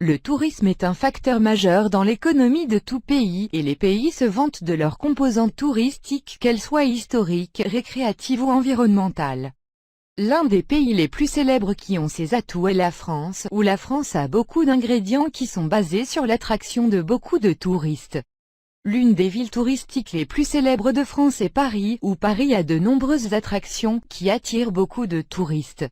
Le tourisme est un facteur majeur dans l'économie de tout pays, et les pays se vantent de leurs composantes touristiques, qu'elles soient historiques, récréatives ou environnementales. L'un des pays les plus célèbres qui ont ces atouts est la France, où la France a beaucoup d'ingrédients qui sont basés sur l'attraction de beaucoup de touristes. L'une des villes touristiques les plus célèbres de France est Paris, où Paris a de nombreuses attractions qui attirent beaucoup de touristes.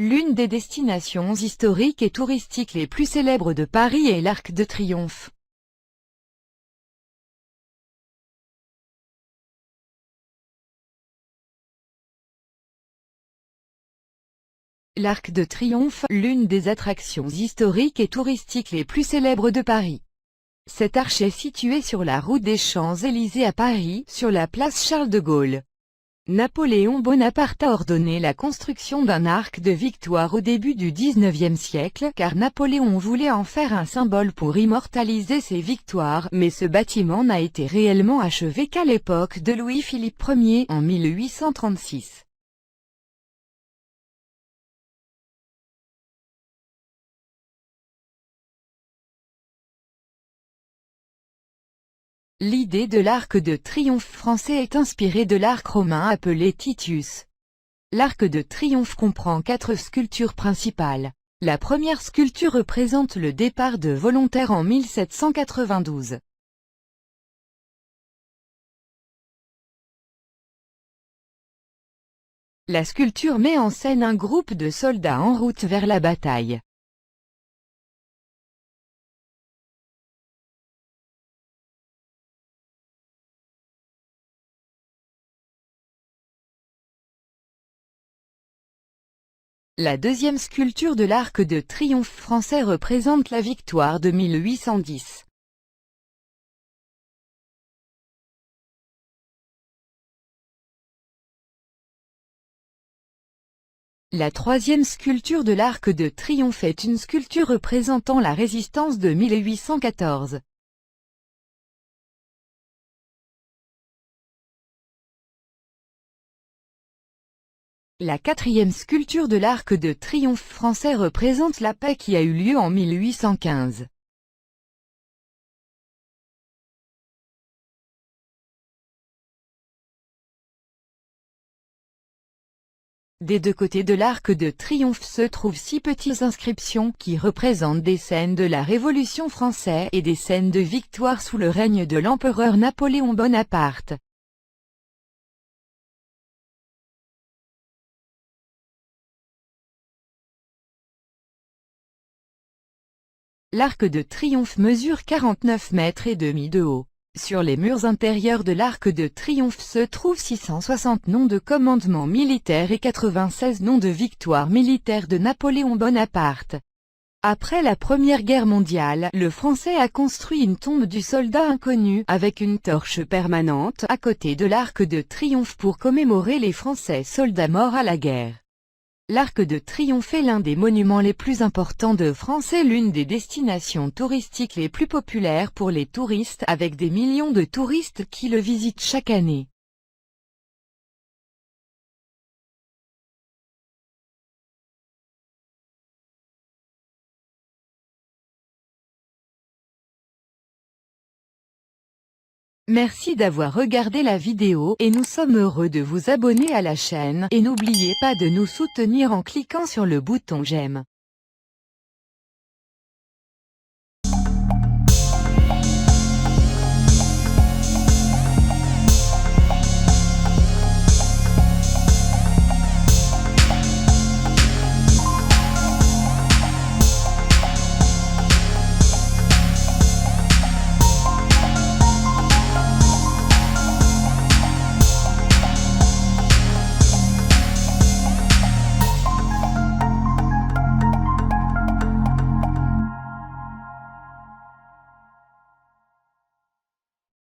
L'une des destinations historiques et touristiques les plus célèbres de Paris est l'Arc de Triomphe. L'Arc de Triomphe, l'une des attractions historiques et touristiques les plus célèbres de Paris. Cette arche est située sur la route des Champs-Élysées à Paris, sur la place Charles de Gaulle. Napoléon Bonaparte a ordonné la construction d'un arc de victoire au début du XIXe siècle, car Napoléon voulait en faire un symbole pour immortaliser ses victoires, mais ce bâtiment n'a été réellement achevé qu'à l'époque de Louis-Philippe Ier, en 1836. L'idée de l'Arc de Triomphe français est inspirée de l'arc romain appelé Titus. L'Arc de Triomphe comprend 4 sculptures principales. La première sculpture représente le départ de volontaires en 1792. La sculpture met en scène un groupe de soldats en route vers la bataille. La deuxième sculpture de l'Arc de Triomphe français représente la victoire de 1810. La troisième sculpture de l'Arc de Triomphe est une sculpture représentant la résistance de 1814. La quatrième sculpture de l'Arc de Triomphe français représente la paix qui a eu lieu en 1815. Des deux côtés de l'Arc de Triomphe se trouvent 6 petites inscriptions qui représentent des scènes de la Révolution française et des scènes de victoire sous le règne de l'empereur Napoléon Bonaparte. L'Arc de Triomphe mesure 49,5 mètres de haut. Sur les murs intérieurs de l'Arc de Triomphe se trouvent 660 noms de commandements militaires et 96 noms de victoires militaires de Napoléon Bonaparte. Après la Première Guerre mondiale, le Français a construit une tombe du soldat inconnu, avec une torche permanente, à côté de l'Arc de Triomphe pour commémorer les Français soldats morts à la guerre. L'Arc de Triomphe est l'un des monuments les plus importants de France et l'une des destinations touristiques les plus populaires pour les touristes, avec des millions de touristes qui le visitent chaque année. Merci d'avoir regardé la vidéo et nous sommes heureux de vous abonner à la chaîne et n'oubliez pas de nous soutenir en cliquant sur le bouton j'aime.